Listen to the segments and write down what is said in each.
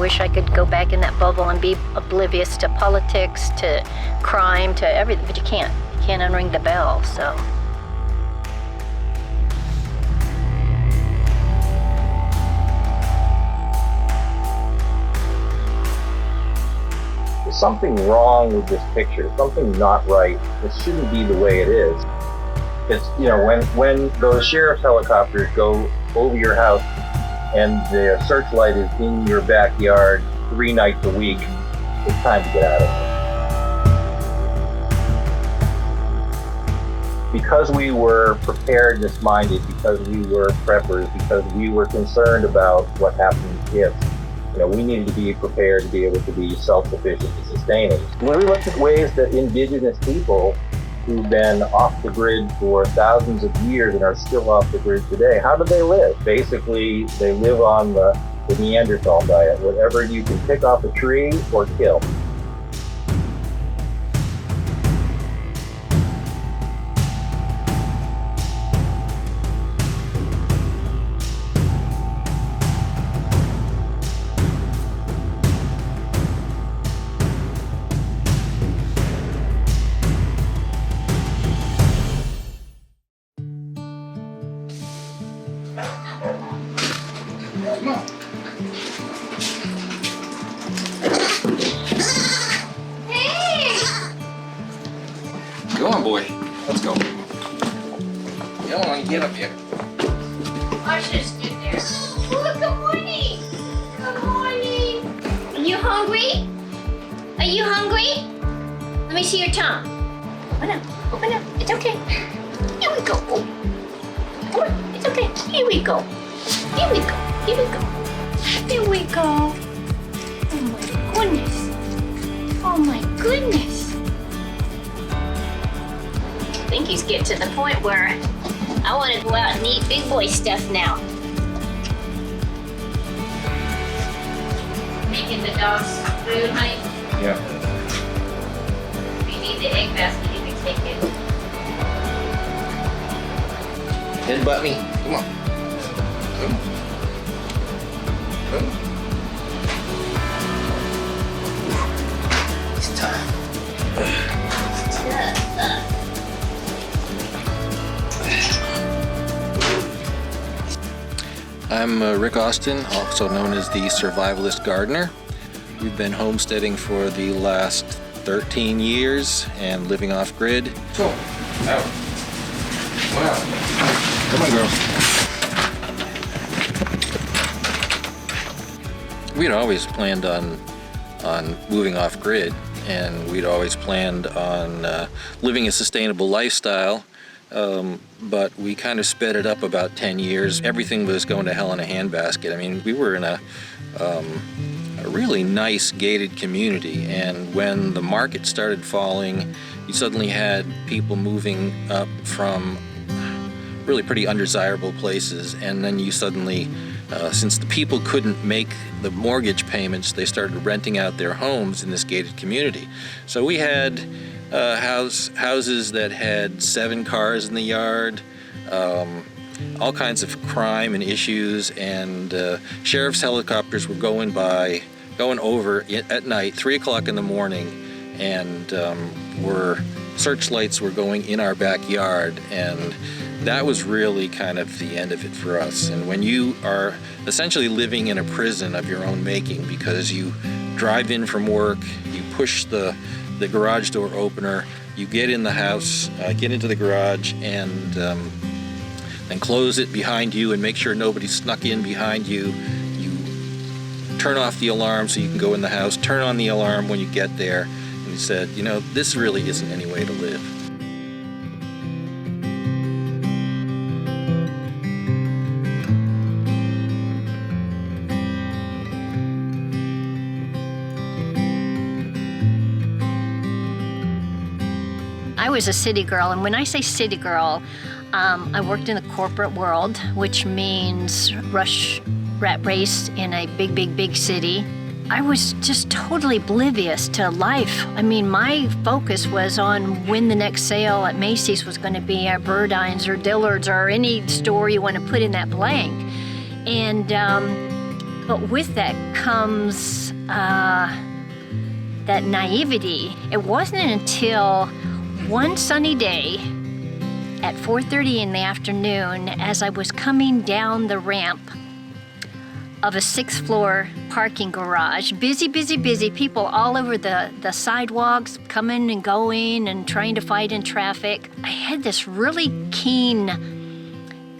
wish I could go back in that bubble and be oblivious to politics, to crime, to everything, but you can't. You can't unring the bell, so. There's something wrong with this picture, something not right. It shouldn't be the way it is. It's, you know, when those sheriff's helicopters go over your house and the searchlight is in your backyard 3 nights a week, it's time to get out of it. Because we were preparedness minded, because we were preppers, because we were concerned about what happens if, you know, we needed to be prepared to be able to be self-sufficient and sustaining. When we looked at ways that indigenous people who've been off the grid for thousands of years and are still off the grid today, how do they live? Basically, they live on the Neanderthal diet, whatever you can pick off a tree or kill. Go on, boy. Let's go. Come on, get up here. Watch this, get there. Oh, good morning. Good morning. Are you hungry? Are you hungry? Let me see your tongue. Open up. Open up. It's okay. Here we go. Oh. Come on. It's okay. Here we go. Here we go. Here we go. Here we go. Oh my goodness. Oh my goodness. I think he's getting to the point where I want to go out and eat big boy stuff now. Making the dogs food, honey? Yeah. If you need the egg basket, you can take it. Headbutt me. Come on. Come. Come. It's time. I'm Rick Austin, also known as the Survivalist Gardener. We've been homesteading for the last 13 years and living off grid. So, out. Wow. Come on, girl. We'd always planned on moving off grid, and we'd always planned on living a sustainable lifestyle. But we kind of sped it up about 10 years. Everything was going to hell in a handbasket. I mean, we were in a really nice gated community, and when the market started falling, you suddenly had people moving up from really pretty undesirable places, and then you suddenly, since the people couldn't make the mortgage payments, they started renting out their homes in this gated community. So we had houses that had 7 cars in the yard, all kinds of crime and issues, and sheriff's helicopters were going over at night, 3 o'clock in the morning, and searchlights were going in our backyard, and that was really kind of the end of it for us. And when you are essentially living in a prison of your own making, because you drive in from work, you push the garage door opener, you get in the house, get into the garage, and then close it behind you and make sure nobody snuck in behind you. You turn off the alarm so you can go in the house, turn on the alarm when you get there, and you said, you know, this really isn't any way to live. I was a city girl, and when I say city girl, I worked in the corporate world, which means rat race in a big city. I was just totally oblivious to life. I mean, my focus was on when the next sale at Macy's was going to be, at Burdine's or Dillard's or any store you want to put in that blank. And But with that comes that naivety. It wasn't until one sunny day at 4:30 in the afternoon, as I was coming down the ramp of a 6th floor parking garage, busy, people all over the sidewalks, coming and going and trying to fight in traffic. I had this really keen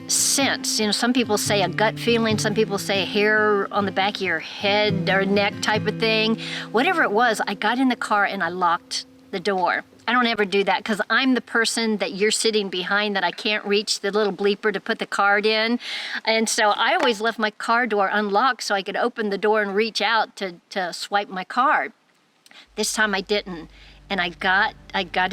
sense. You know, some people say a gut feeling, some people say hair on the back of your head or neck type of thing. Whatever it was, I got in the car and I locked the door. I don't ever do that because I'm the person that you're sitting behind that I can't reach the little bleeper to put the card in. And so I always left my car door unlocked so I could open the door and reach out to swipe my card. This time I didn't. And I got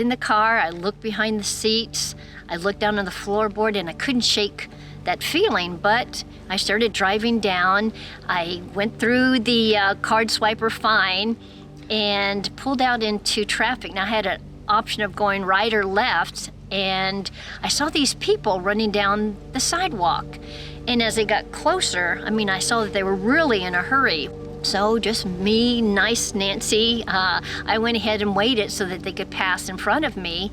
in the car, I looked behind the seats, I looked down on the floorboard, and I couldn't shake that feeling, but I started driving down. I went through the card swiper fine and pulled out into traffic. Now I had an option of going right or left, and I saw these people running down the sidewalk. And as they got closer, I saw that they were really in a hurry. So just me, nice Nancy, I went ahead and waited so that they could pass in front of me.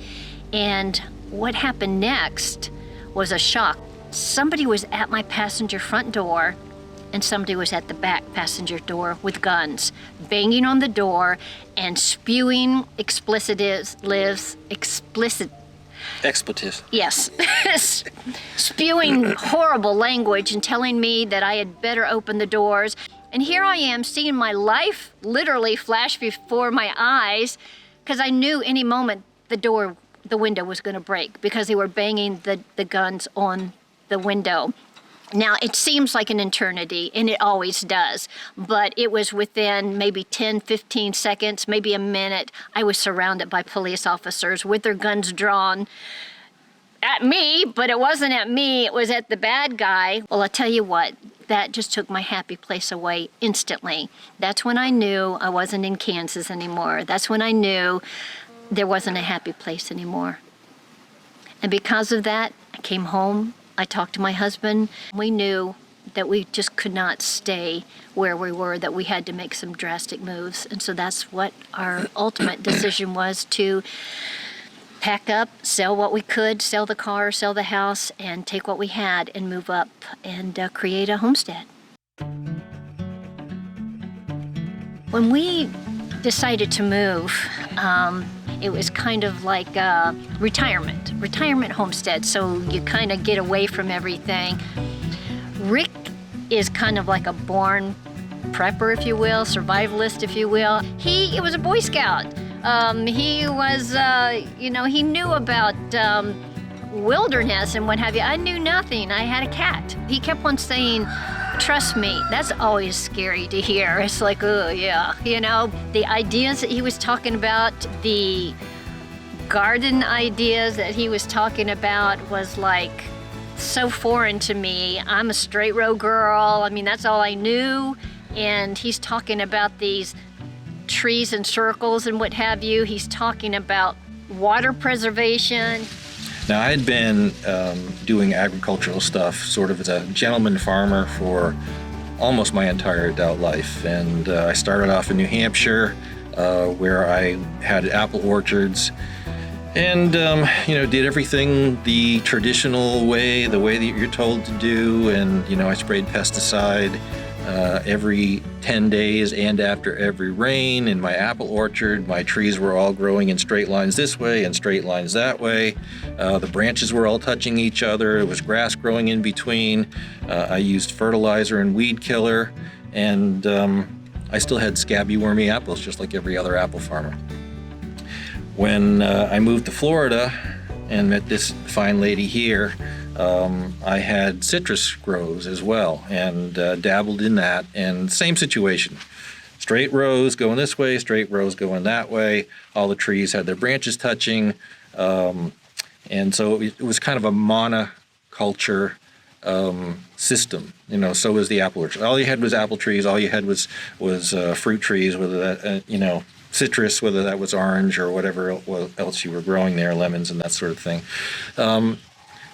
And what happened next was a shock. Somebody was at my passenger front door and somebody was at the back passenger door with guns, banging on the door and spewing expletives. Yes. Spewing horrible language and telling me that I had better open the doors. And here I am seeing my life literally flash before my eyes because I knew any moment the window was going to break because they were banging the guns on the window. Now, it seems like an eternity, and it always does, but it was within maybe 10, 15 seconds, maybe a minute. I was surrounded by police officers with their guns drawn at me, but it wasn't at me, it was at the bad guy. Well, I'll tell you what, that just took my happy place away instantly. That's when I knew I wasn't in Kansas anymore. That's when I knew there wasn't a happy place anymore. And because of that, I came home, I talked to my husband. We knew that we just could not stay where we were, that we had to make some drastic moves. And so that's what our ultimate decision was, to pack up, sell what we could, sell the car, sell the house, and take what we had and move up and create a homestead. When we decided to move, it was kind of like a retirement homestead, so you kind of get away from everything. Rick is kind of like a born prepper, if you will, survivalist, if you will. He was a Boy Scout. He was, he knew about wilderness and what have you. I knew nothing. I had a cat. He kept on saying, trust me. That's always scary to hear. It's like, oh, yeah. The ideas that he was talking about, the garden ideas that he was talking about was like so foreign to me. I'm a straight row girl. That's all I knew. And he's talking about these trees and circles and what have you. He's talking about water preservation. Now, I had been doing agricultural stuff sort of as a gentleman farmer for almost my entire adult life. And I started off in New Hampshire where I had apple orchards and, did everything the traditional way, the way that you're told to do. And, I sprayed pesticide every 10 days and after every rain in my apple orchard. My trees were all growing in straight lines this way and straight lines that way. The branches were all touching each other. There was grass growing in between. I used fertilizer and weed killer, and I still had scabby, wormy apples just like every other apple farmer. When I moved to Florida and met this fine lady here, I had citrus grows as well and dabbled in that, and same situation. Straight rows going this way, straight rows going that way. All the trees had their branches touching. And so it was kind of a monoculture system, so was the apple orchard. All you had was apple trees. All you had was fruit trees, whether that, citrus, whether that was orange or whatever else you were growing there, lemons and that sort of thing.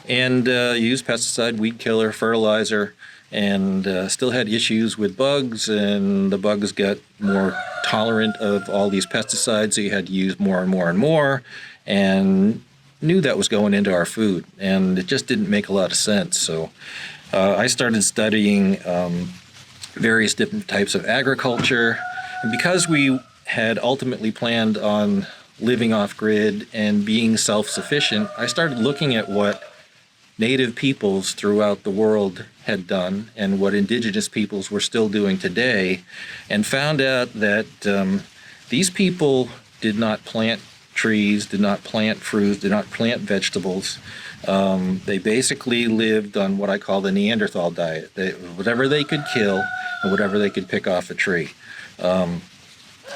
And use pesticide, weed killer, fertilizer, and still had issues with bugs, and the bugs got more tolerant of all these pesticides, so you had to use more and more and more, and knew that was going into our food, and it just didn't make a lot of sense. So I started studying various different types of agriculture, and because we had ultimately planned on living off-grid and being self-sufficient, I started looking at what native peoples throughout the world had done and what indigenous peoples were still doing today, and found out that these people did not plant trees, did not plant fruits, did not plant vegetables. They basically lived on what I call the Neanderthal diet. Whatever they could kill and whatever they could pick off a tree.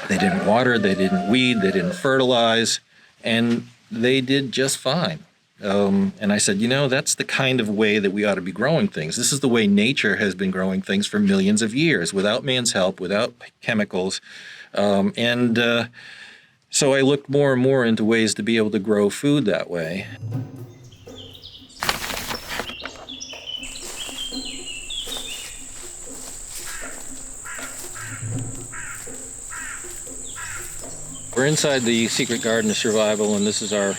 They didn't water, they didn't weed, they didn't fertilize, and they did just fine. And I said, that's the kind of way that we ought to be growing things. This is the way nature has been growing things for millions of years, without man's help, without chemicals. So I looked more and more into ways to be able to grow food that way. We're inside the Secret Garden of Survival, and this is our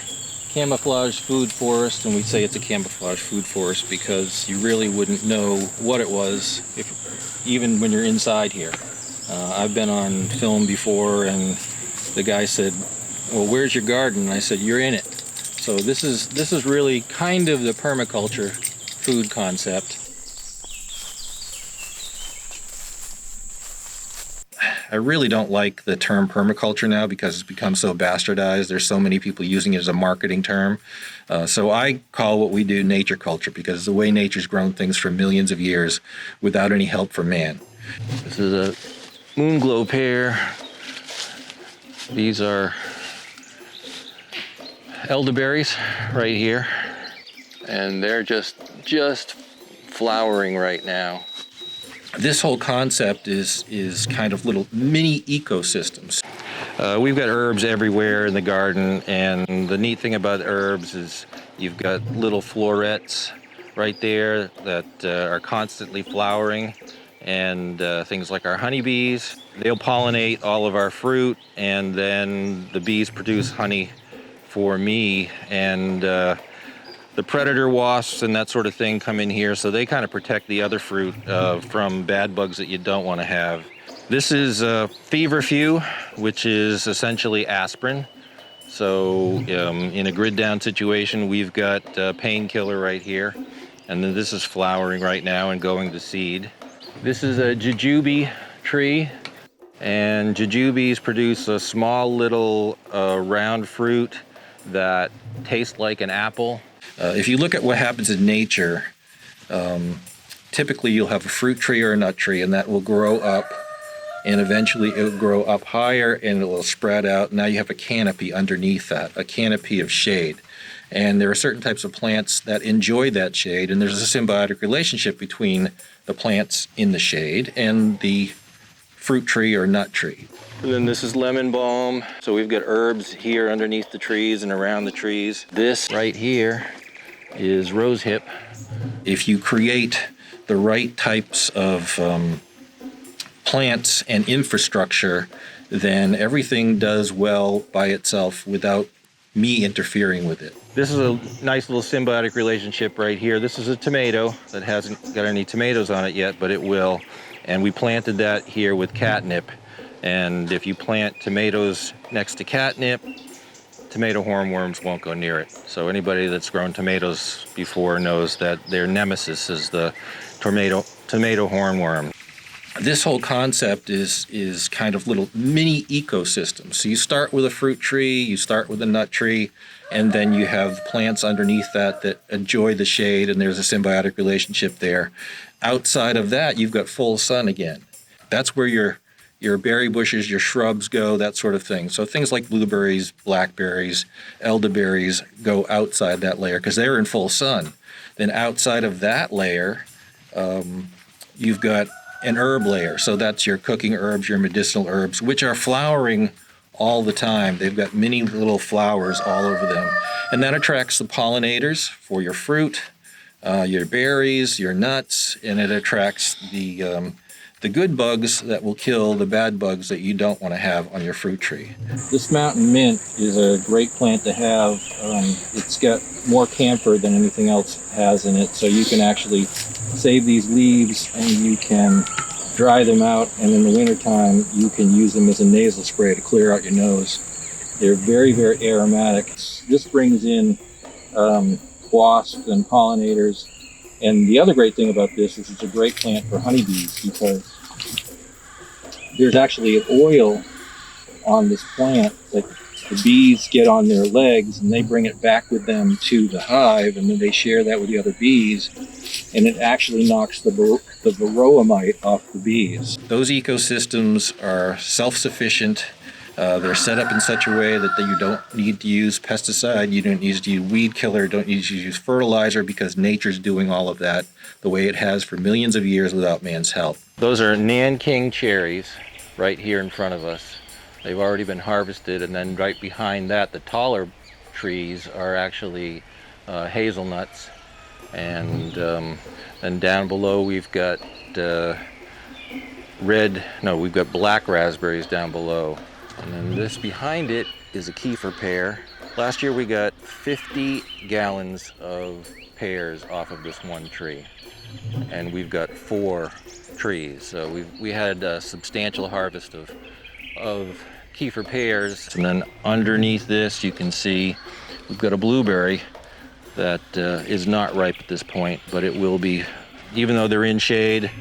camouflage food forest, and we say it's a camouflage food forest because you really wouldn't know what it was even when you're inside here. I've been on film before, and the guy said, "Well, where's your garden?" And I said, "You're in it." So this is really kind of the permaculture food concept. I really don't like the term permaculture now because it's become so bastardized. There's so many people using it as a marketing term. So I call what we do nature culture, because it's the way nature's grown things for millions of years without any help from man. This is a moonglow pear. These are elderberries right here, and they're just flowering right now. This whole concept is kind of little mini ecosystems. We've got herbs everywhere in the garden, and the neat thing about herbs is you've got little florets right there that are constantly flowering, and things like our honeybees. They'll pollinate all of our fruit, and then the bees produce honey for me, and the predator wasps and that sort of thing come in here, so they kind of protect the other fruit from bad bugs that you don't want to have. This is feverfew, which is essentially aspirin. So in a grid down situation, we've got painkiller right here, and then this is flowering right now and going to seed. This is a jujube tree, and jujubes produce a small little round fruit that tastes like an apple. If you look at what happens in nature, typically you'll have a fruit tree or a nut tree, and that will grow up, and eventually it will grow up higher and it will spread out. Now you have a canopy underneath that, a canopy of shade. And there are certain types of plants that enjoy that shade, and there's a symbiotic relationship between the plants in the shade and the fruit tree or nut tree. And then this is lemon balm. So we've got herbs here underneath the trees and around the trees. This right here is rosehip. If you create the right types of plants and infrastructure, then everything does well by itself without me interfering with it. This is a nice little symbiotic relationship right here. This is a tomato that hasn't got any tomatoes on it yet, but it will. And we planted that here with catnip. And if you plant tomatoes next to catnip, tomato hornworms won't go near it. So anybody that's grown tomatoes before knows that their nemesis is the tomato hornworm. This whole concept is kind of little mini ecosystems. So you start with a fruit tree, you start with a nut tree, and then you have plants underneath that enjoy the shade, and there's a symbiotic relationship there. Outside of that, you've got full sun again. That's where your berry bushes, your shrubs go, that sort of thing. So things like blueberries, blackberries, elderberries go outside that layer because they're in full sun. Then outside of that layer, you've got an herb layer. So that's your cooking herbs, your medicinal herbs, which are flowering all the time. They've got many little flowers all over them. And that attracts the pollinators for your fruit. your berries, your nuts, and it attracts the good bugs that will kill the bad bugs that you don't want to have on your fruit tree. This mountain mint is a great plant to have. It's got more camphor than anything else has in it, so you can actually save these leaves and you can dry them out, and in the wintertime you can use them as a nasal spray to clear out your nose. They're very, very aromatic. This brings in wasps and pollinators. And the other great thing about this is it's a great plant for honeybees, because there's actually an oil on this plant that the bees get on their legs, and they bring it back with them to the hive, and then they share that with the other bees, and it actually knocks the varroa mite off the bees. Those ecosystems are self-sufficient. They're set up in such a way that you don't need to use pesticide, you don't need to use weed killer, don't need to use fertilizer, because nature's doing all of that the way it has for millions of years without man's help. Those are Nanking cherries right here in front of us. They've already been harvested, and then right behind that, the taller trees are actually hazelnuts. And then down below we've got we've got black raspberries down below. And then this behind it is a kefir pear. Last year we got 50 gallons of pears off of this one tree. And we've got 4 trees. So we had a substantial harvest of kefir pears. And then underneath this you can see we've got a blueberry that is not ripe at this point, but it will be, even though they're in shade,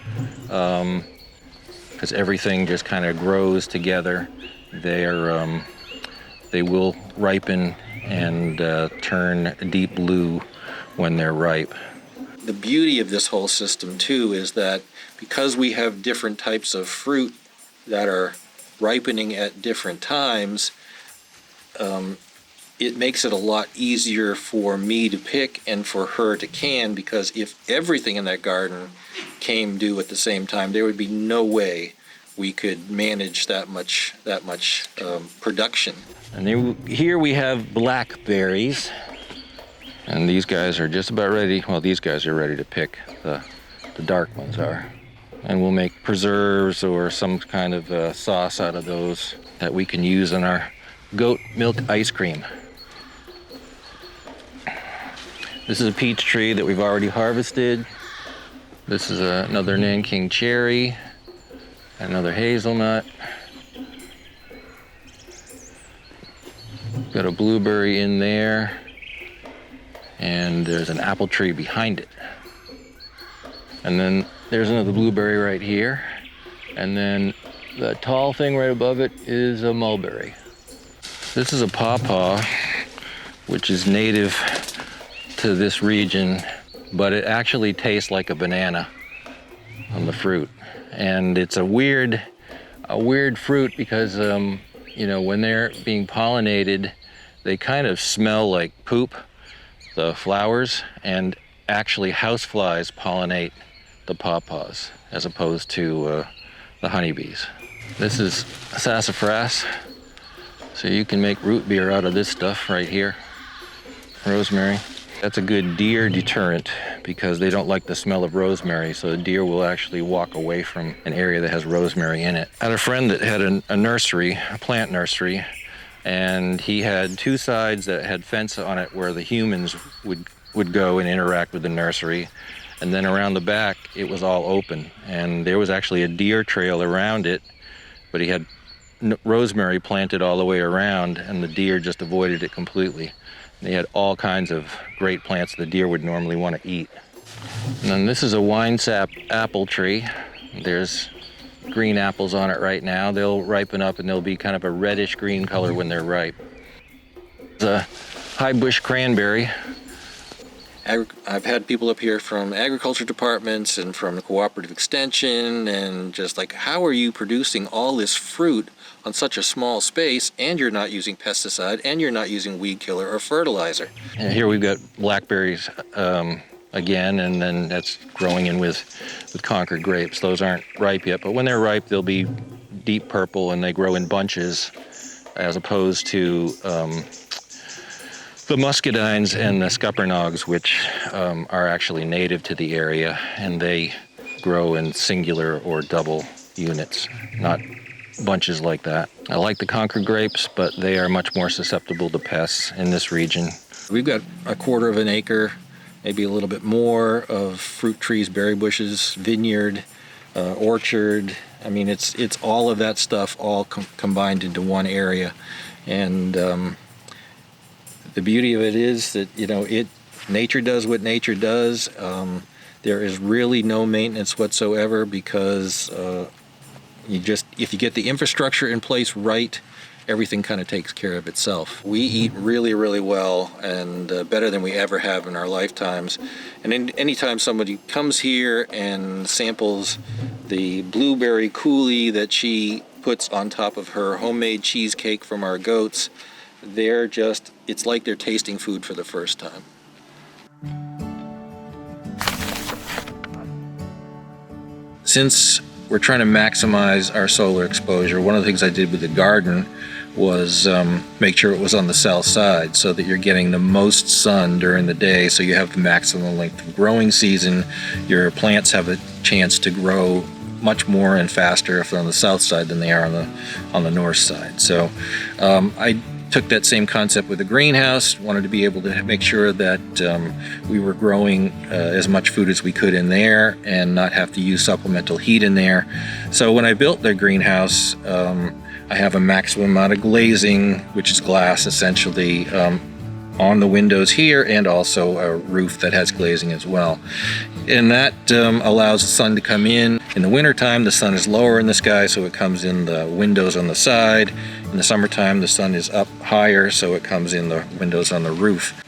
because everything just kind of grows together. They will ripen and turn deep blue when they're ripe. The beauty of this whole system too is that because we have different types of fruit that are ripening at different times, it makes it a lot easier for me to pick and for her to can, because if everything in that garden came due at the same time, there would be no way we could manage that much production. And here we have blackberries, and these guys are just about ready. Well, these guys are ready to pick. The dark ones are. And we'll make preserves or some kind of sauce out of those that we can use in our goat milk ice cream. This is a peach tree that we've already harvested. This is another Nanking cherry. Another hazelnut. Got a blueberry in there. And there's an apple tree behind it. And then there's another blueberry right here. And then the tall thing right above it is a mulberry. This is a pawpaw, which is native to this region, but it actually tastes like a banana on the fruit. And it's a weird fruit because, when they're being pollinated, they kind of smell like poop, the flowers, and actually houseflies pollinate the pawpaws as opposed to the honeybees. This is sassafras, so you can make root beer out of this stuff right here. Rosemary. That's a good deer deterrent because they don't like the smell of rosemary, so the deer will actually walk away from an area that has rosemary in it. I had a friend that had a nursery, a plant nursery, and he had 2 sides that had fence on it where the humans would go and interact with the nursery, and then around the back it was all open, and there was actually a deer trail around it, but he had rosemary planted all the way around, and the deer just avoided it completely. They had all kinds of great plants the deer would normally want to eat. And then this is a wine sap apple tree. There's green apples on it right now. They'll ripen up and they'll be kind of a reddish green color when they're ripe. It's a high bush cranberry. I've had people up here from agriculture departments and from the cooperative extension, and just like, how are you producing all this fruit on such a small space, and you're not using pesticide, and you're not using weed killer or fertilizer? And here we've got blackberries again, and then that's growing in with Concord grapes. Those aren't ripe yet, but when they're ripe, they'll be deep purple and they grow in bunches, as opposed to the muscadines and the scuppernongs, which are actually native to the area, and they grow in singular or double units, not bunches like that. I like the Concord grapes, but they are much more susceptible to pests in this region. We've got a quarter of an acre, maybe a little bit more, of fruit trees, berry bushes, vineyard, orchard. I mean, it's all of that stuff all combined into one area. And the beauty of it is that, nature does what nature does. There is really no maintenance whatsoever because if you get the infrastructure in place right, everything kind of takes care of itself. We eat really, really well, and better than we ever have in our lifetimes. And anytime somebody comes here and samples the blueberry coulis that she puts on top of her homemade cheesecake from our goats, it's like they're tasting food for the first time. Since we're trying to maximize our solar exposure, one of the things I did with the garden was make sure it was on the south side so that you're getting the most sun during the day, so you have the maximum length of growing season. Your plants have a chance to grow much more and faster if they're on the south side than they are on the north side. So I took that same concept with the greenhouse, wanted to be able to make sure that we were growing as much food as we could in there and not have to use supplemental heat in there. So when I built the greenhouse, I have a maximum amount of glazing, which is glass essentially, on the windows here, and also a roof that has glazing as well. And that allows the sun to come in. In the wintertime, the sun is lower in the sky, so it comes in the windows on the side. In the summertime, the sun is up higher, so it comes in the windows on the roof.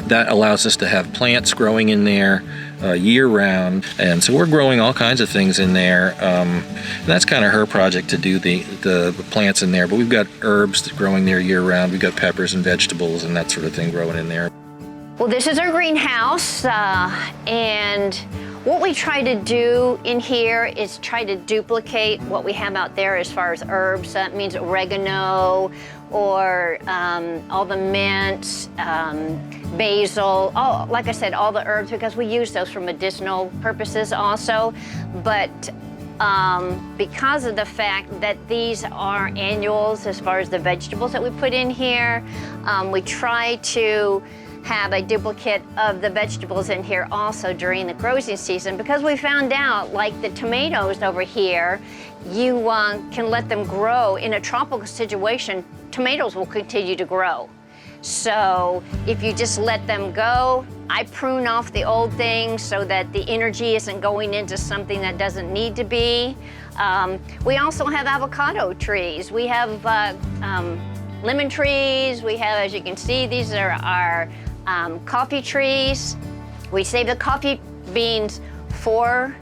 That allows us to have plants growing in there year-round, and so we're growing all kinds of things in there. And that's kind of her project to do the plants in there, but we've got herbs growing there year-round. We've got peppers and vegetables and that sort of thing growing in there. Well, this is our greenhouse, and what we try to do in here is try to duplicate what we have out there as far as herbs. That means oregano, or all the mint, basil, like I said, all the herbs, because we use those for medicinal purposes also. But because of the fact that these are annuals as far as the vegetables that we put in here, we try to have a duplicate of the vegetables in here also during the growing season, because we found out, like the tomatoes over here, you can let them grow. In a tropical situation, tomatoes will continue to grow. So if you just let them go, I prune off the old things so that the energy isn't going into something that doesn't need to be. We also have avocado trees. We have lemon trees. We have, as you can see, these are our coffee trees. We save the coffee beans for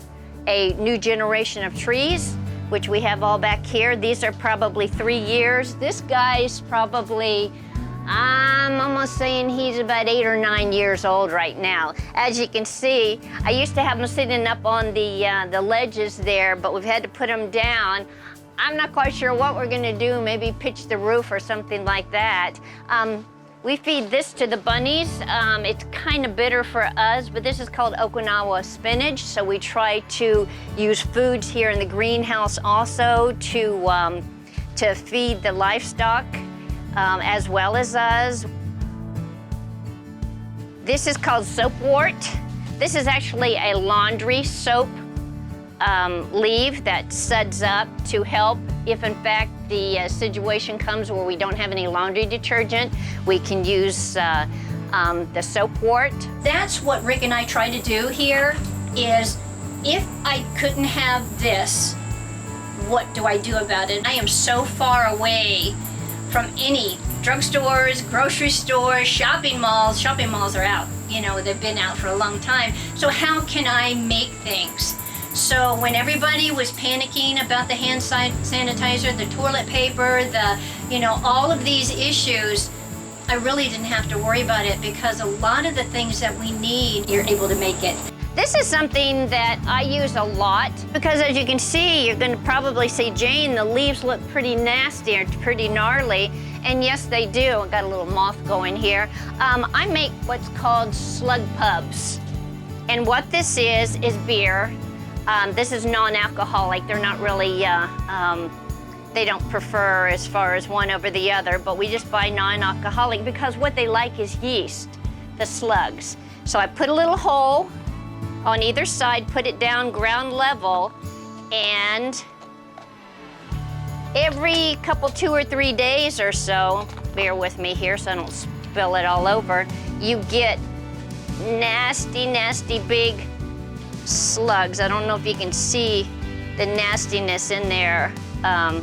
a new generation of trees, which we have all back here. These are probably 3 years. This guy's probably, I'm almost saying he's about 8 or 9 years old right now. As you can see, I used to have them sitting up on the ledges there, but we've had to put them down. I'm not quite sure what we're gonna do, maybe pitch the roof or something like that. We feed this to the bunnies. It's kind of bitter for us, but this is called Okinawa spinach. So we try to use foods here in the greenhouse also to feed the livestock as well as us. This is called soapwort. This is actually a laundry soap leaf that suds up to help if in fact the situation comes where we don't have any laundry detergent. We can use the soapwort. That's what Rick and I try to do here, is if I couldn't have this, what do I do about it? I am so far away from any drugstores, grocery stores, shopping malls. Shopping malls are out, they've been out for a long time. So how can I make things? So when everybody was panicking about the hand sanitizer, the toilet paper, all of these issues, I really didn't have to worry about it, because a lot of the things that we need, you're able to make it. This is something that I use a lot because as you can see, you're going to probably see, Jane, the leaves look pretty nasty or pretty gnarly. And yes, they do. I've got a little moth going here. I make what's called slug pubs. And what this is beer. This is non-alcoholic. They're not really, they don't prefer as far as one over the other, but we just buy non-alcoholic because what they like is yeast, the slugs. So I put a little hole on either side, put it down ground level, and every couple, 2 or 3 days or so, bear with me here so I don't spill it all over, you get nasty, nasty big slugs. I don't know if you can see the nastiness in there. Let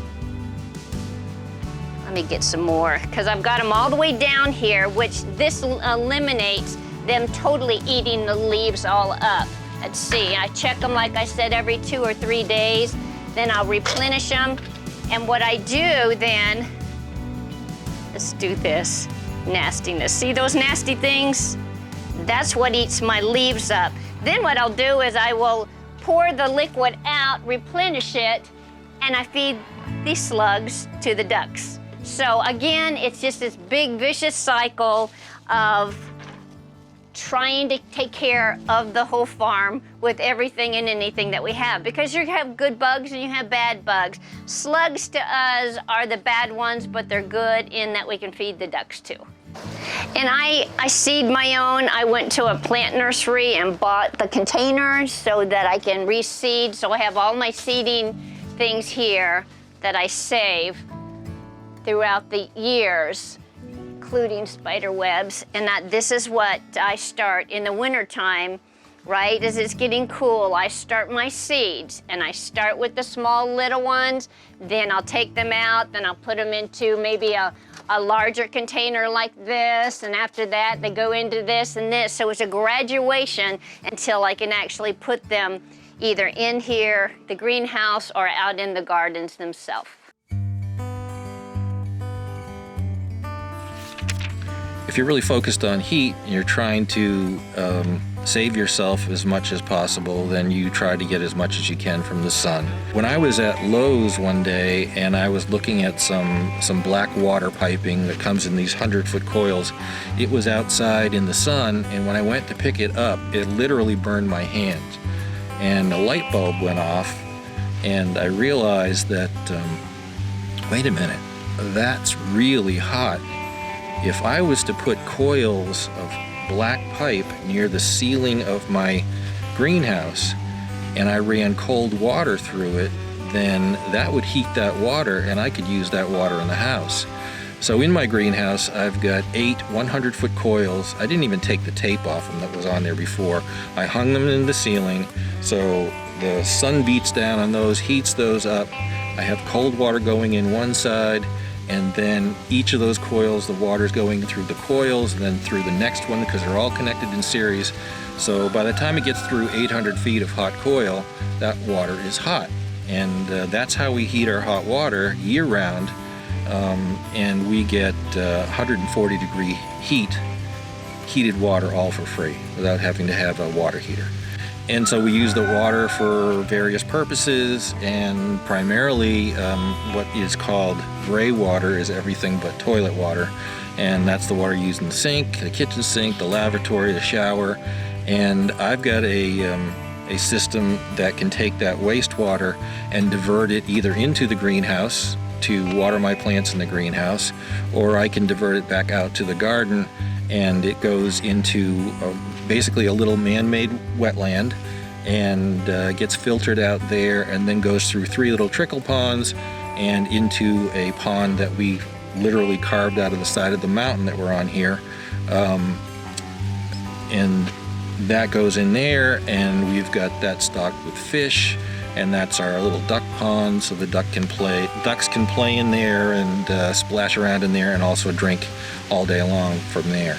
me get some more, because I've got them all the way down here, which this eliminates them totally eating the leaves all up. Let's see, I check them, like I said, every 2 or 3 days. Then I'll replenish them. And what I do then, let's do this, nastiness. See those nasty things? That's what eats my leaves up. Then what I'll do is I will pour the liquid out, replenish it, and I feed these slugs to the ducks. So again, it's just this big vicious cycle of trying to take care of the whole farm with everything and anything that we have, because you have good bugs and you have bad bugs. Slugs to us are the bad ones, but they're good in that we can feed the ducks too. And I seed my own. I went to a plant nursery and bought the containers so that I can reseed. So I have all my seeding things here that I save throughout the years, including spider webs, and that this is what I start in the wintertime, right? As it's getting cool, I start my seeds, and I start with the small little ones, then I'll take them out, then I'll put them into maybe a larger container like this, and after that they go into this and this. So it's a graduation until I can actually put them either in here, the greenhouse, or out in the gardens themselves. If you're really focused on heat and you're trying to save yourself as much as possible, then you try to get as much as you can from the sun. When I was at Lowe's one day and I was looking at some black water piping that comes in these 100-foot coils, it was outside in the sun, and when I went to pick it up, it literally burned my hands. And a light bulb went off, and I realized that, wait a minute, that's really hot. If I was to put coils of black pipe near the ceiling of my greenhouse and I ran cold water through it, then that would heat that water and I could use that water in the house. So in my greenhouse, I've got 8 100-foot coils. I didn't even take the tape off them that was on there before. I hung them in the ceiling so the sun beats down on those, heats those up. I have cold water going in one side, and then each of those coils, the water's going through the coils and then through the next one because they're all connected in series. So by the time it gets through 800 feet of hot coil, that water is hot. And that's how we heat our hot water year round. And we get 140 degree heated water all for free without having to have a water heater. And so we use the water for various purposes, and primarily what is called gray water is everything but toilet water. And that's the water used in the sink, the kitchen sink, the lavatory, the shower. And I've got a system that can take that wastewater and divert it either into the greenhouse to water my plants in the greenhouse, or I can divert it back out to the garden, and it goes into basically a little man-made wetland and gets filtered out there and then goes through 3 little trickle ponds and into a pond that we literally carved out of the side of the mountain that we're on here. And that goes in there, and we've got that stocked with fish, and that's our little duck pond, so the ducks can play in there and splash around in there and also drink all day long from there.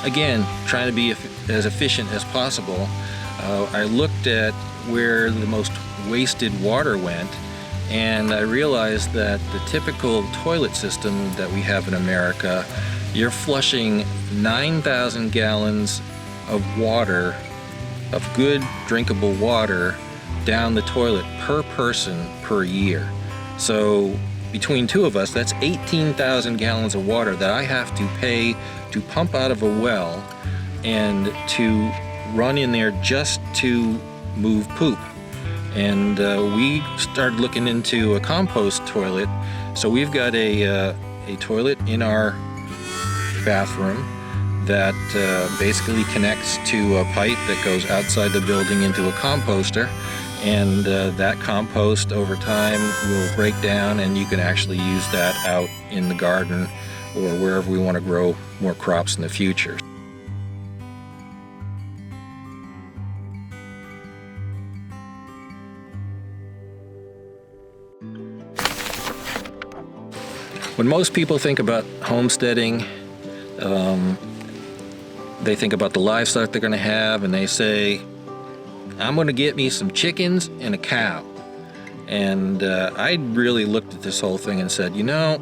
Again, trying to be as efficient as possible. I looked at where the most wasted water went, and I realized that the typical toilet system that we have in America, you're flushing 9,000 gallons of water, of good drinkable water, down the toilet per person per year. So between two of us, that's 18,000 gallons of water that I have to pay to pump out of a well and to run in there just to move poop. And we started looking into a compost toilet. So we've got a toilet in our bathroom that basically connects to a pipe that goes outside the building into a composter. And that compost over time will break down, and you can actually use that out in the garden or wherever we want to grow more crops in the future. When most people think about homesteading, they think about the livestock they're going to have, and they say, I'm going to get me some chickens and a cow. And I really looked at this whole thing and said, you know,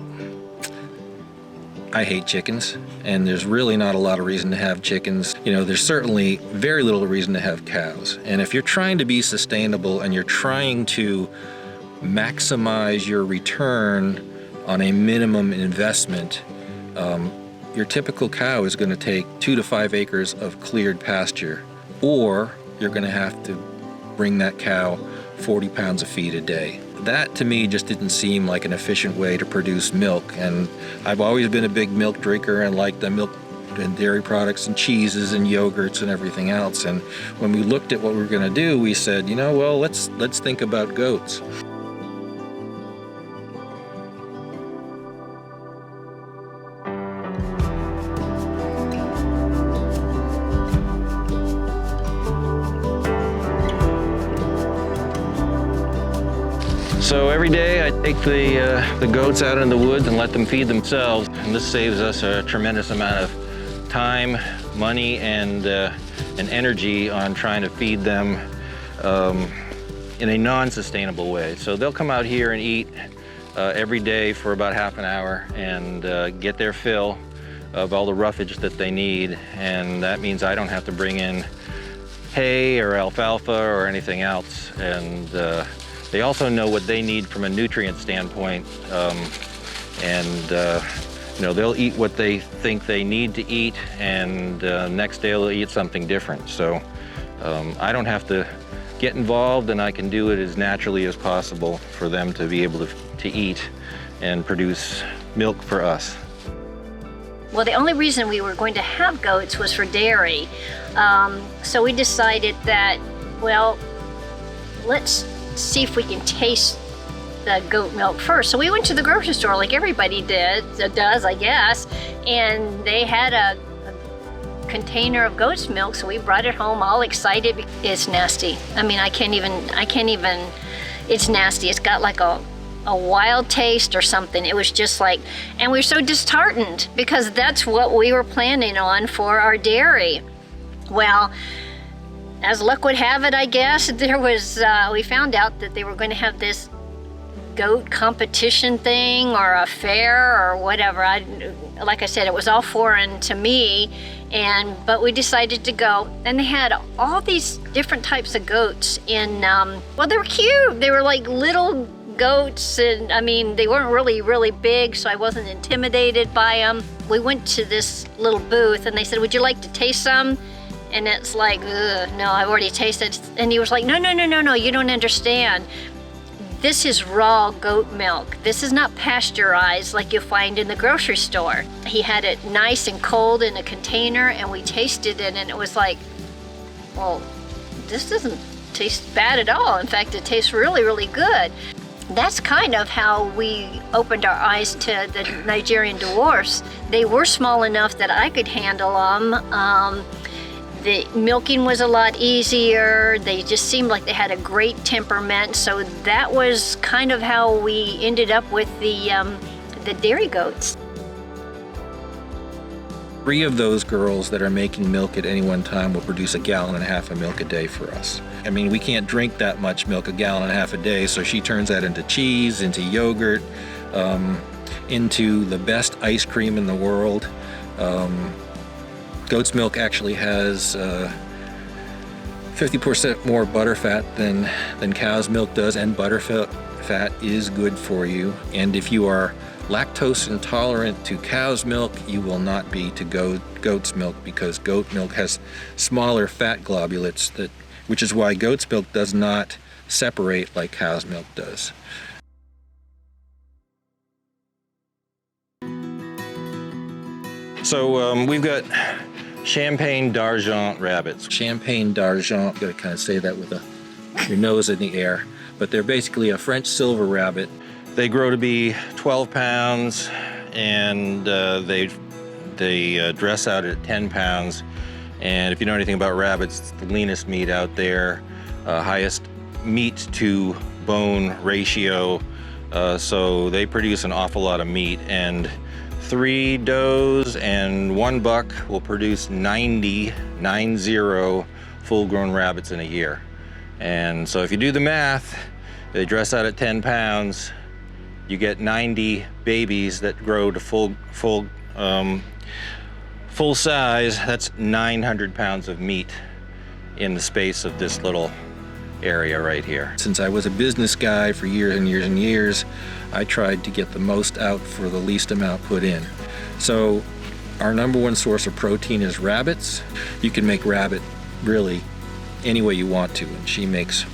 I hate chickens, and there's really not a lot of reason to have chickens. You know, there's certainly very little reason to have cows. And if you're trying to be sustainable and you're trying to maximize your return on a minimum investment, your typical cow is going to take 2 to 5 acres of cleared pasture, or you're going to have to bring that cow 40 pounds of feed a day. That to me just didn't seem like an efficient way to produce milk, and I've always been a big milk drinker and like the milk and dairy products and cheeses and yogurts and everything else. And when we looked at what we were going to do, we said, you know, well, let's think about goats. So every day I take the goats out in the woods and let them feed themselves, and this saves us a tremendous amount of time, money, and energy on trying to feed them in a non-sustainable way. So they'll come out here and eat every day for about half an hour and get their fill of all the roughage that they need, and that means I don't have to bring in hay or alfalfa or anything else. And they also know what they need from a nutrient standpoint, and you know, they'll eat what they think they need to eat, and next day they'll eat something different. So I don't have to get involved, and I can do it as naturally as possible for them to be able to eat and produce milk for us. Well, the only reason we were going to have goats was for dairy. So we decided that, well, let's see if we can taste the goat milk first. So we went to the grocery store like everybody does, I guess, and they had a container of goat's milk, so we brought it home all excited. It's nasty. I mean, I can't even, it's nasty. It's got like a wild taste or something. It was just like, and we were so disheartened because that's what we were planning on for our dairy. Well, as luck would have it, I guess, there was, we found out that they were going to have this goat competition thing or a fair or whatever. Like I said, it was all foreign to me, but we decided to go, and they had all these different types of goats in, well, they were cute. They were like little goats, and I mean, they weren't really big, so I wasn't intimidated by them. We went to this little booth, and they said, would you like to taste some? And it's like, ugh, no, I've already tasted. And he was like, no, you don't understand. This is raw goat milk. This is not pasteurized like you'll find in the grocery store. He had it nice and cold in a container, and we tasted it, and it was like, well, this doesn't taste bad at all. In fact, it tastes really good. That's kind of how we opened our eyes to the Nigerian dwarfs. They were small enough that I could handle them. The milking was a lot easier. They just seemed like they had a great temperament. So that was kind of how we ended up with the dairy goats. 3 of those girls that are making milk at any one time will produce 1.5 gallons of milk a day for us. I mean, we can't drink that much milk, 1.5 gallons a day, so she turns that into cheese, into yogurt, into the best ice cream in the world. Goat's milk actually has 50% more butter fat than cow's milk does, and butter fat is good for you. And if you are lactose intolerant to cow's milk, you will not be to goat's milk, because goat milk has smaller fat globulates, which is why goat's milk does not separate like cow's milk does. So we've got Champagne d'Argent rabbits. Champagne d'Argent, gotta kind of say that with your nose in the air, but they're basically a French silver rabbit. They grow to be 12 pounds, and they dress out at 10 pounds. And if you know anything about rabbits, it's the leanest meat out there, highest meat to bone ratio. So they produce an awful lot of meat, and 3 does and 1 buck will produce 90 full-grown rabbits in a year. And so if you do the math, they dress out at 10 pounds, you get 90 babies that grow to full size. That's 900 pounds of meat in the space of this little area right here. Since I was a business guy for years and years and years, I tried to get the most out for the least amount put in. So our number 1 source of protein is rabbits. You can make rabbit really any way you want to, and she makes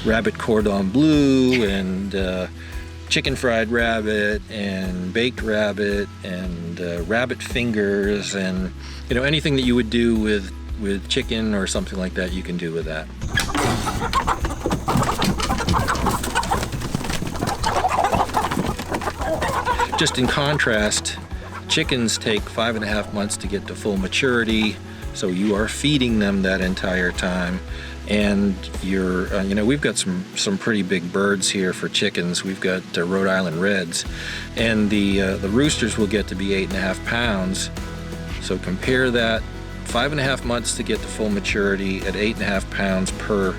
rabbit cordon bleu and chicken fried rabbit and baked rabbit and rabbit fingers, and anything that you would do with chicken or something like that, you can do with that. Just in contrast, chickens take 5.5 months to get to full maturity, so you are feeding them that entire time. And you're, we've got some pretty big birds here for chickens. We've got Rhode Island Reds, and the roosters will get to be 8.5 pounds. So compare that, 5.5 months to get to full maturity at 8.5 pounds per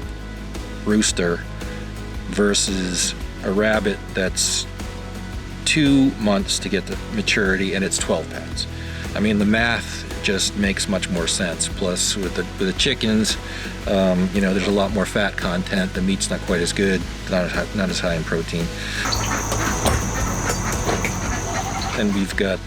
rooster versus a rabbit that's 2 months to get to maturity and it's 12 pounds. I mean, the math just makes much more sense. Plus, with the chickens, there's a lot more fat content. The meat's not quite as good, not as high in protein. And we've got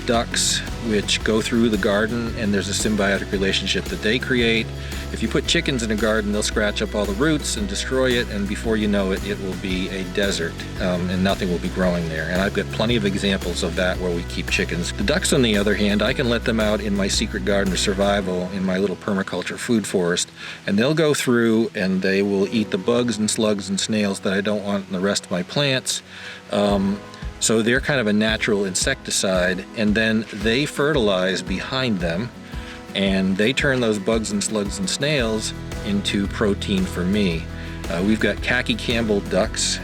ducks, which go through the garden, and there's a symbiotic relationship that they create. If you put chickens in a garden, they'll scratch up all the roots and destroy it, and before you know it, it will be a desert, and nothing will be growing there. And I've got plenty of examples of that where we keep chickens. The ducks, on the other hand, I can let them out in my Secret Garden of Survival, in my little permaculture food forest, and they'll go through and they will eat the bugs and slugs and snails that I don't want in the rest of my plants. So they're kind of a natural insecticide, and then they fertilize behind them, and they turn those bugs and slugs and snails into protein for me. We've got Khaki Campbell ducks.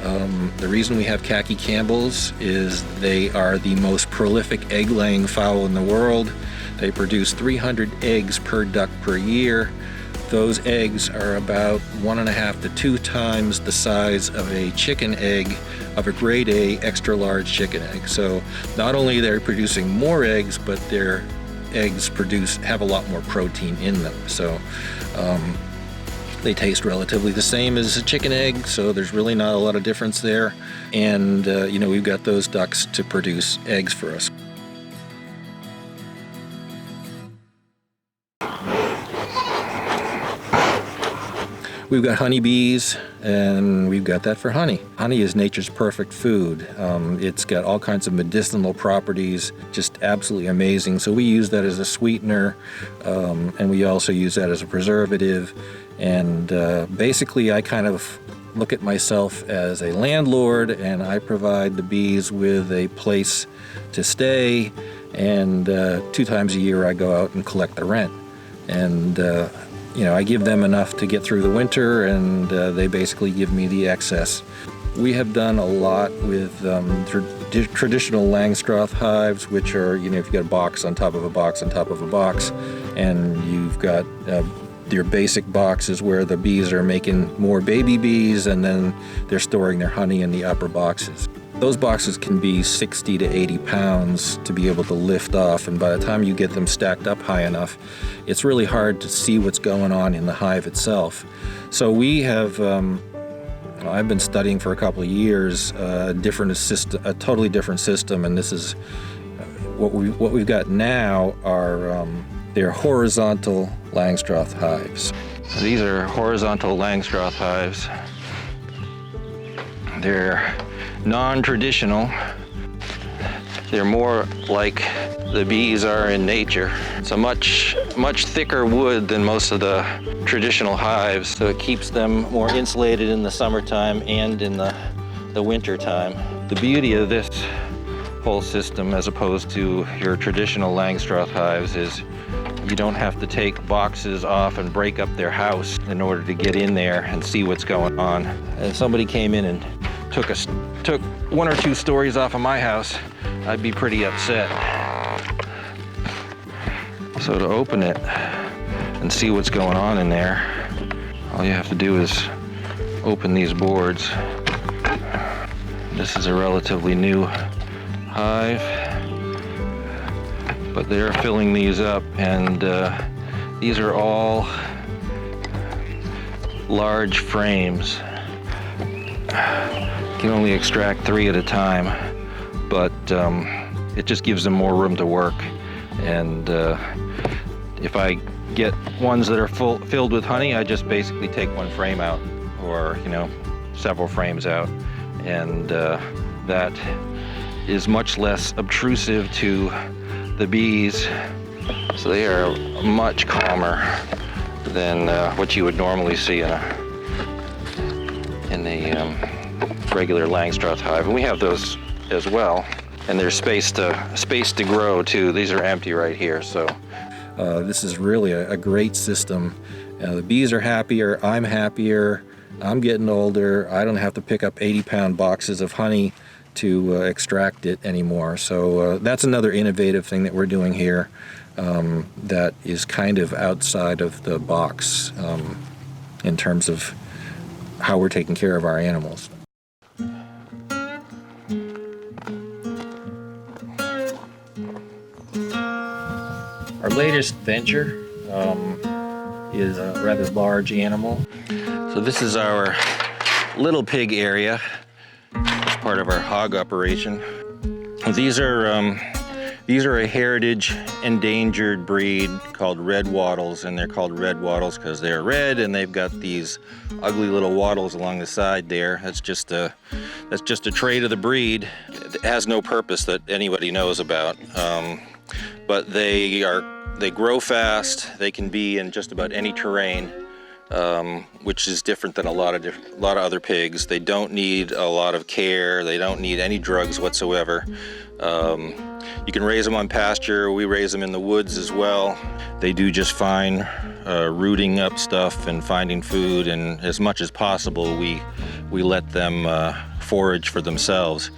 The reason we have Khaki Campbells is they are the most prolific egg-laying fowl in the world. They produce 300 eggs per duck per year. Those eggs are about 1.5 to 2 times the size of a chicken egg, of a grade A extra large chicken egg. So not only they're producing more eggs, but their eggs have a lot more protein in them. So they taste relatively the same as a chicken egg, so there's really not a lot of difference there. And we've got those ducks to produce eggs for us. We've got honeybees, and we've got that for honey. Honey is nature's perfect food. It's got all kinds of medicinal properties, just absolutely amazing. So we use that as a sweetener, and we also use that as a preservative. And basically, I kind of look at myself as a landlord, and I provide the bees with a place to stay. And 2 times a year, I go out and collect the rent. And I give them enough to get through the winter, and they basically give me the excess. We have done a lot with traditional Langstroth hives, which are, you know, if you got a box on top of a box on top of a box, and you've got your basic boxes where the bees are making more baby bees, and then they're storing their honey in the upper boxes. Those boxes can be 60 to 80 pounds to be able to lift off, and by the time you get them stacked up high enough, it's really hard to see what's going on in the hive itself. So we have, I've been studying for a couple of years a totally different system, and this is what we've got now are they're horizontal Langstroth hives. These are horizontal Langstroth hives. They're non-traditional. They're more like the bees are in nature. It's a much thicker wood than most of the traditional hives, so it keeps them more insulated in the summertime and in the winter time. The beauty of this whole system, as opposed to your traditional Langstroth hives, is you don't have to take boxes off and break up their house in order to get in there and see what's going on. If somebody came in and took 1 or 2 stories off of my house, I'd be pretty upset. So to open it and see what's going on in there, all you have to do is open these boards. This is a relatively new hive, but they're filling these up, and these are all large frames. You can only extract 3 at a time, but it just gives them more room to work. And if I get ones that are filled with honey, I just basically take 1 frame out, or, you know, several frames out, and that is much less obtrusive to the bees, so they are much calmer than what you would normally see in a regular Langstroth hive. And we have those as well, and there's space to grow too. These are empty right here, so this is really a great system. The bees are happier, I'm happier, I'm getting older, I don't have to pick up 80-pound boxes of honey to extract it anymore. So that's another innovative thing that we're doing here that is kind of outside of the box in terms of how we're taking care of our animals. Our latest venture is a rather large animal. So this is our little pig area as part of our hog operation. These are a heritage endangered breed called red wattles, and they're called red wattles because they're red and they've got these ugly little wattles along the side there. That's just a trait of the breed. It has no purpose that anybody knows about, but they grow fast. They can be in just about any terrain, which is different than a lot of other pigs. They don't need a lot of care. They don't need any drugs whatsoever. You can raise them on pasture. We raise them in the woods as well. They do just fine rooting up stuff and finding food, and as much as possible we let them forage for themselves.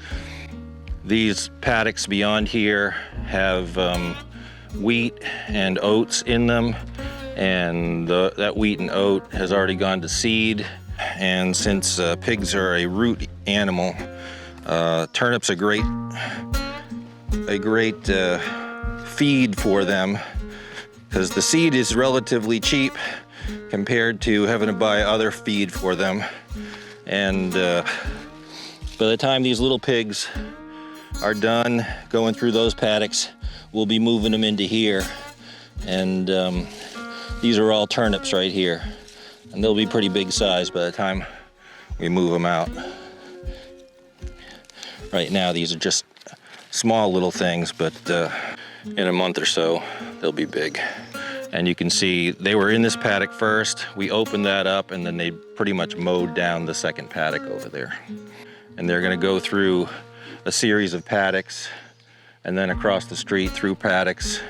These paddocks beyond here have wheat and oats in them, and that wheat and oat has already gone to seed. And since pigs are a root animal, turnips are a great feed for them, because the seed is relatively cheap compared to having to buy other feed for them. And by the time these little pigs are done going through those paddocks, we'll be moving them into here. And these are all turnips right here, and they'll be pretty big size by the time we move them out. Right now these are just small little things, but in a month or so they'll be big. And you can see they were in this paddock first. We opened that up, and then they pretty much mowed down the second paddock over there. And they're going to go through a series of paddocks, and then across the street through paddocks,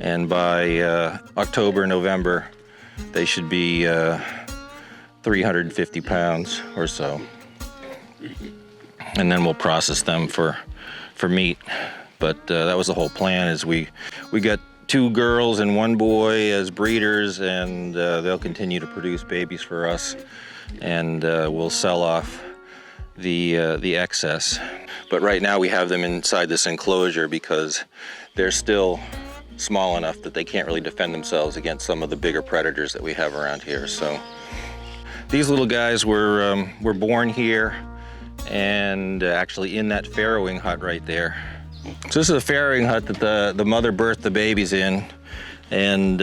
and by October, November, they should be 350 pounds or so. And then we'll process them for for meat. But that was the whole plan. Is we got 2 girls and 1 boy as breeders, and they'll continue to produce babies for us, and we'll sell off the excess. But right now we have them inside this enclosure because they're still small enough that they can't really defend themselves against some of the bigger predators that we have around here. So these little guys were born here, and actually in that farrowing hut right there. So this is a farrowing hut that the mother birthed the babies in, and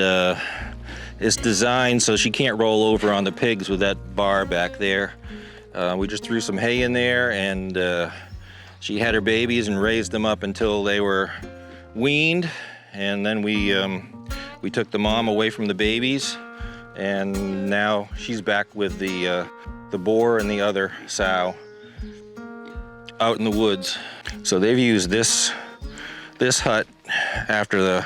it's designed so she can't roll over on the pigs with that bar back there. We just threw some hay in there, and she had her babies and raised them up until they were weaned, and then we took the mom away from the babies, and now she's back with the boar and the other sow out in the woods. So they've used this hut after the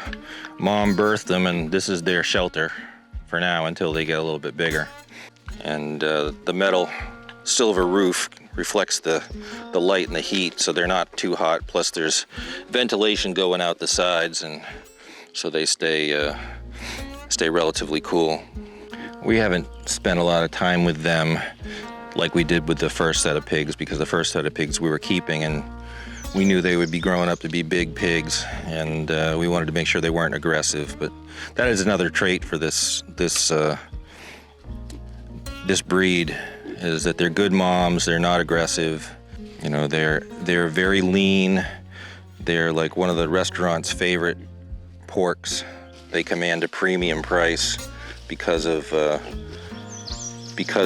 mom birthed them, and this is their shelter for now until they get a little bit bigger. And the metal silver roof reflects the light and the heat, so they're not too hot. Plus there's ventilation going out the sides, and so they stay relatively cool. We haven't spent a lot of time with them like we did with the first set of pigs, because the first set of pigs we were keeping, and we knew they would be growing up to be big pigs, and we wanted to make sure they weren't aggressive. But that is another trait for this breed, is that they're good moms. They're not aggressive. You know, they're very lean. They're like one of the restaurant's favorite porks. They command a premium price because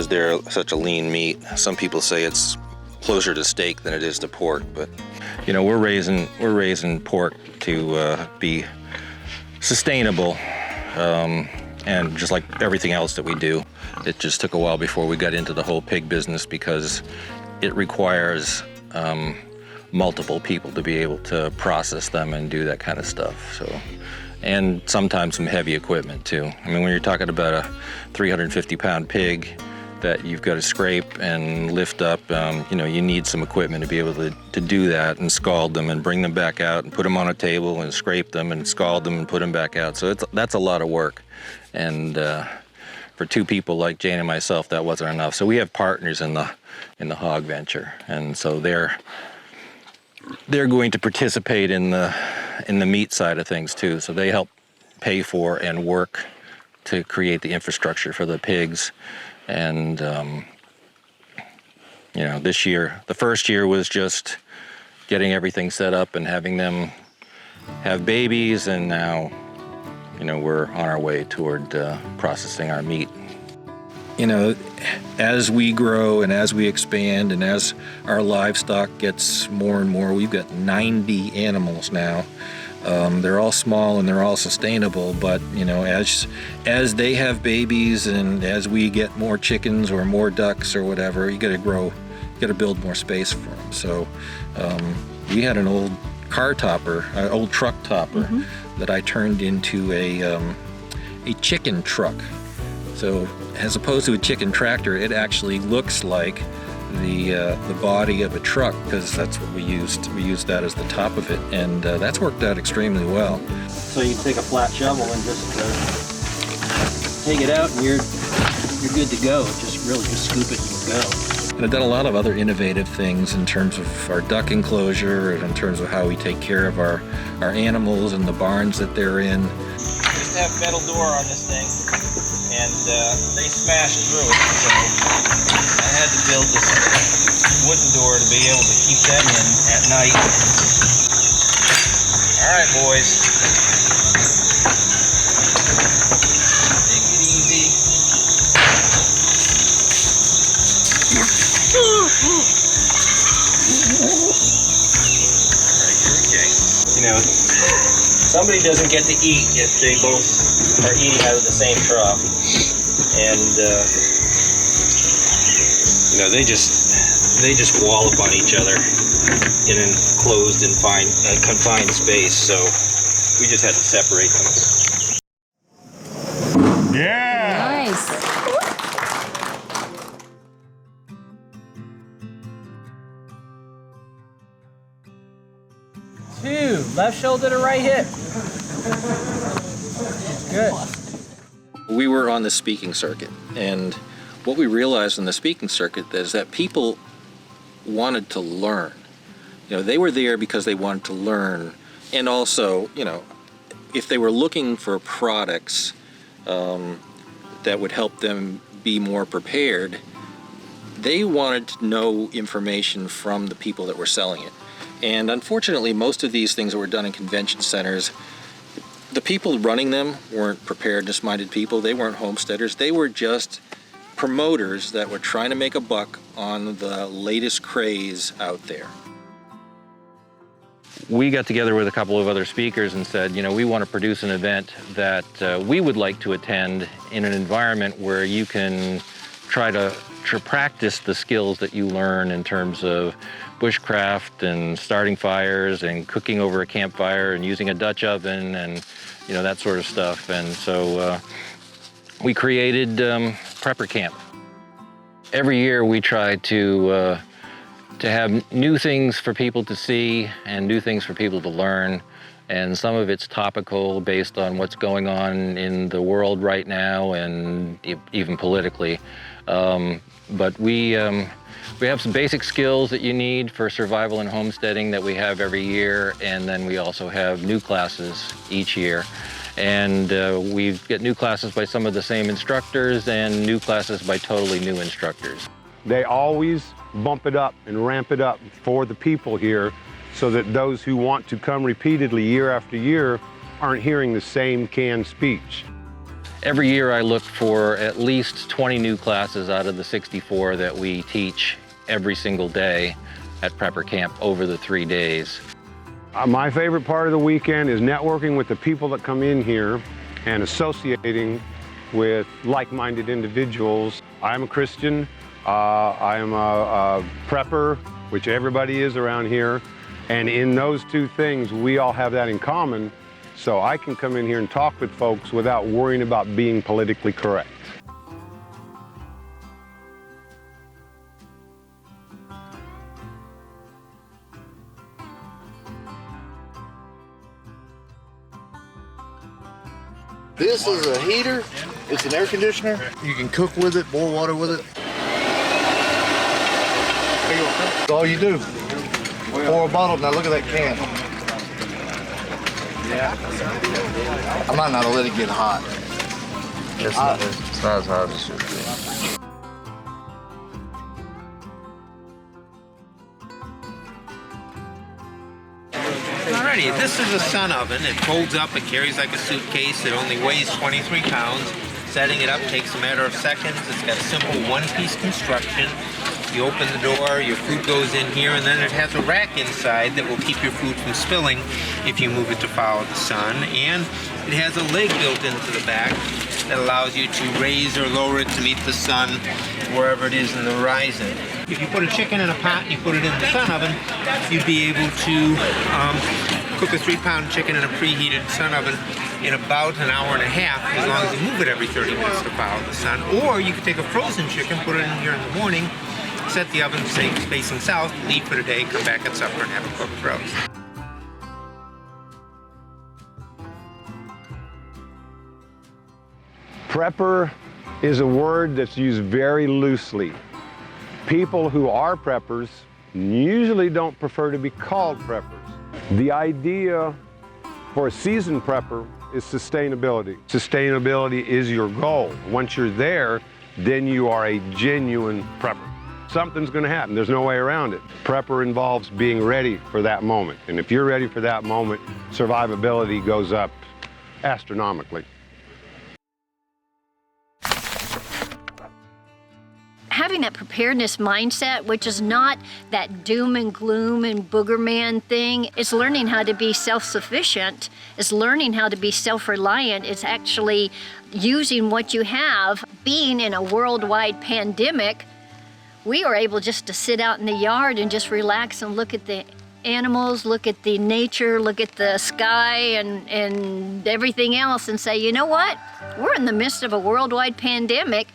they're such a lean meat. Some people say it's closer to steak than it is to pork, but you know, we're raising pork to be sustainable, and just like everything else that we do, it just took a while before we got into the whole pig business, because it requires multiple people to be able to process them and do that kind of stuff. So, and sometimes some heavy equipment too. I mean, when you're talking about a 350-pound pig that you've got to scrape and lift up, you know, you need some equipment to be able to do that, and scald them and bring them back out and put them on a table and scrape them and scald them and put them back out. So that's a lot of work. And for 2 people like Jane and myself, that wasn't enough. So we have partners in the hog venture, and so they're going to participate in the meat side of things too. So they help pay for and work to create the infrastructure for the pigs. And you know, this year, the first year was just getting everything set up and having them have babies, and now, you know, we're on our way toward processing our meat. You know, as we grow and as we expand and as our livestock gets more and more, we've got 90 animals now. They're all small and they're all sustainable, but you know, as they have babies and as we get more chickens or more ducks or whatever, you got to build more space for them. So we had an old car topper, an old truck topper, that I turned into a chicken truck. So as opposed to a chicken tractor, it actually looks like the body of a truck, because that's what we used. We used that as the top of it, and that's worked out extremely well. So you take a flat shovel and just take it out, and you're good to go. Just scoop it and go. And I've done a lot of other innovative things in terms of our duck enclosure and in terms of how we take care of our animals and the barns that they're in. Just have metal door on this thing, and they smashed through it, so I had to build this wooden door to be able to keep them in at night. All right, boys. Take it easy. All right, here we go. You know, somebody doesn't get to eat if they both are eating out of the same trough, and you know, they just wallop on each other in an enclosed and confined space. So we just had to separate them. Yeah. Nice. Left shoulder to right hip. Good. We were on the speaking circuit, and what we realized in the speaking circuit is that people wanted to learn. You know, they were there because they wanted to learn, and also, you know, if they were looking for products that would help them be more prepared, they wanted to know information from the people that were selling it. And unfortunately, most of these things that were done in convention centers, the people running them weren't preparedness-minded people. They weren't homesteaders. They were just promoters that were trying to make a buck on the latest craze out there. We got together with a couple of other speakers and said, you know, we want to produce an event that we would like to attend in an environment where you can try to practice the skills that you learn in terms of bushcraft and starting fires and cooking over a campfire and using a Dutch oven and, you know, that sort of stuff. And so we created Prepper Camp. Every year we try to have new things for people to see and new things for people to learn. And some of it's topical based on what's going on in the world right now and even politically. But we have some basic skills that you need for survival and homesteading that we have every year, and then we also have new classes each year. And we get new classes by some of the same instructors and new classes by totally new instructors. They always bump it up and ramp it up for the people here so that those who want to come repeatedly year after year aren't hearing the same canned speech. Every year I look for at least 20 new classes out of the 64 that we teach every single day at Prepper Camp over the 3 days. My favorite part of the weekend is networking with the people that come in here and associating with like-minded individuals. I'm a Christian, I am a prepper, which everybody is around here, and in those two things we all have that in common. So I can come in here and talk with folks without worrying about being politically correct. This is a heater. It's an air conditioner. You can cook with it, boil water with it. That's all you do. Pour a bottle. Now look at that can. I might not have let it get hot. It's not as hot as it should be. Alrighty, this is a sun oven. It folds up, it carries like a suitcase. It only weighs 23 pounds. Setting it up takes a matter of seconds. It's got a simple one-piece construction. You open the door, your food goes in here, and then it has a rack inside that will keep your food from spilling if you move it to follow the sun. And it has a leg built into the back that allows you to raise or lower it to meet the sun wherever it is in the horizon. If you put a chicken in a pot and you put it in the sun oven, you'd be able to cook a 3-pound chicken in a preheated sun oven in about an hour and a half, as long as you move it every 30 minutes to follow the sun. Or you could take a frozen chicken, put it in here in the morning, set the oven facing south, leave for the day, come back at supper and have a cooked roast. Prepper is a word that's used very loosely. People who are preppers usually don't prefer to be called preppers. The idea for a seasoned prepper is sustainability. Sustainability is your goal. Once you're there, then you are a genuine prepper. Something's going to happen. There's no way around it. Prepper involves being ready for that moment. And if you're ready for that moment, survivability goes up astronomically. Having that preparedness mindset, which is not that doom and gloom and booger man thing, it's learning how to be self-sufficient, it's learning how to be self-reliant, it's actually using what you have. Being in a worldwide pandemic, we were able just to sit out in the yard and just relax and look at the animals, look at the nature, look at the sky and everything else and say, you know what? We're in the midst of a worldwide pandemic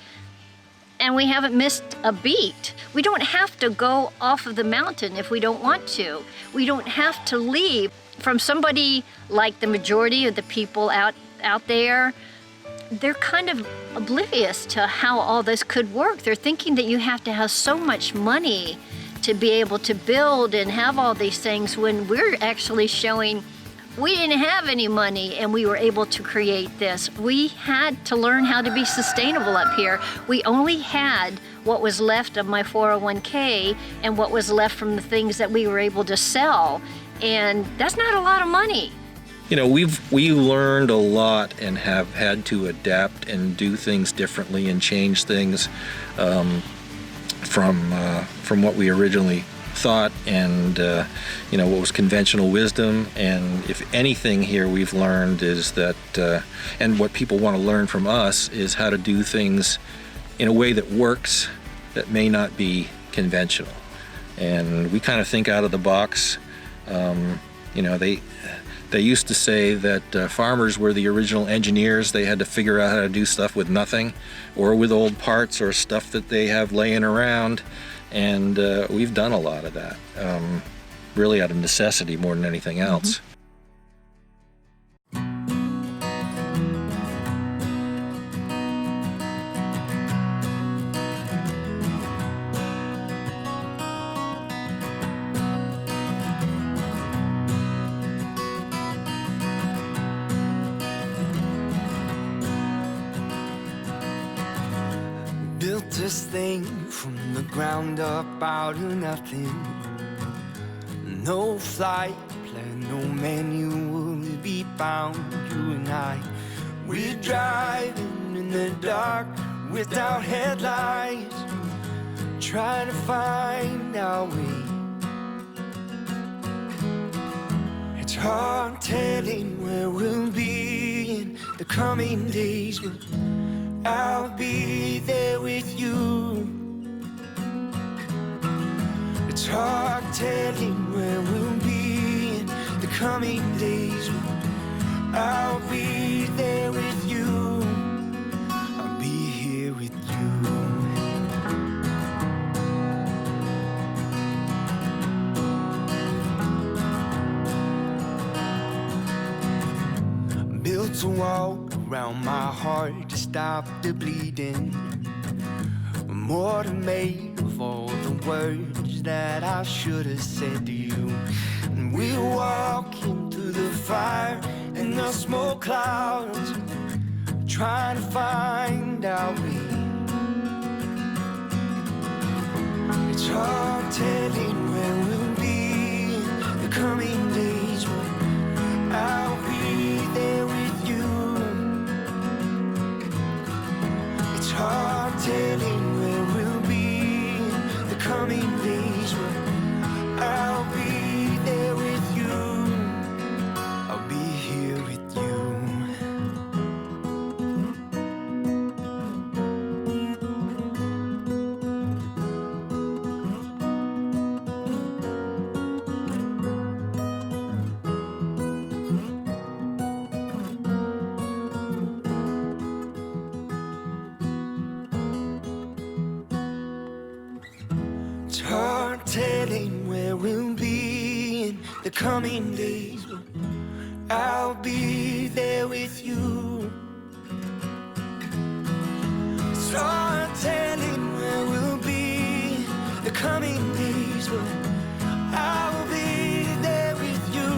and we haven't missed a beat. We don't have to go off of the mountain if we don't want to. We don't have to leave. from somebody like the majority of the people out there, they're kind of oblivious to how all this could work. They're thinking that you have to have so much money to be able to build and have all these things, when we're actually showing we didn't have any money and we were able to create this. We had to learn how to be sustainable up here. We only had what was left of my 401k and what was left from the things that we were able to sell. And that's not a lot of money. You know, we learned a lot and have had to adapt and do things differently and change things from what we originally thought, and you know, what was conventional wisdom. And if anything here we've learned is that, and what people want to learn from us, is how to do things in a way that works, that may not be conventional. And we kind of think out of the box. You know, they used to say that farmers were the original engineers. They had to figure out how to do stuff with nothing, or with old parts or stuff that they have laying around. And we've done a lot of that, really out of necessity more than anything else. Built this thing from the ground up out of nothing. No flight plan, no manual to be bound. You and I, we're driving in the dark without headlights, trying to find our way. It's hard telling where we'll be in the coming days, but I'll be there with you. It's hard telling where we'll be in the coming days, but I'll be there with you. I'll be here with you. Built a wall around my heart to stop the bleeding. More than made of all the words that I should have said to you. And we're walking through the fire and the smoke clouds, trying to find our way. It's hard telling where we'll be in the coming days, but I'll be there with you. It's hard telling where we'll be in the coming days, but I'll be there with you. I'll be here with you. It's hard telling where we'll be in the coming days, but I'll be there with you. It's hard telling where we'll be in the coming days, but I'll be there with you.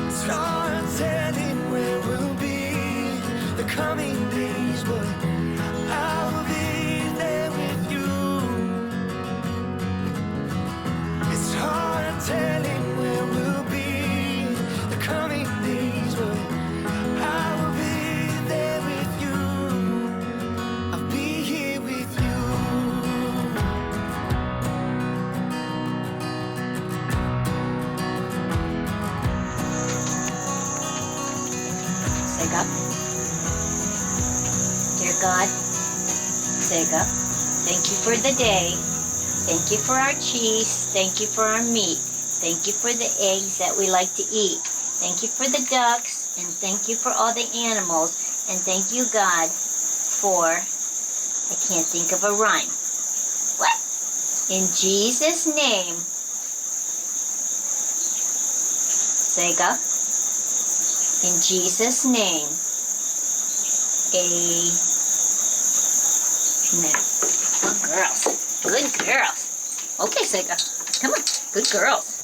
It's hard telling where we'll be in the coming days, but I'll be there with you. It's hard telling where we'll be the coming days, but I will be there with you. I'll be here with you. Say God. Dear God, say God, thank you for the day. Thank you for our cheese. Thank you for our meat. Thank you for the eggs that we like to eat. Thank you for the ducks. And thank you for all the animals. And thank you, God, for, I can't think of a rhyme. What? In Jesus' name, Sega. In Jesus' name. Amen. Good girls. Good girls. Okay, Sega. Come on. Good girls.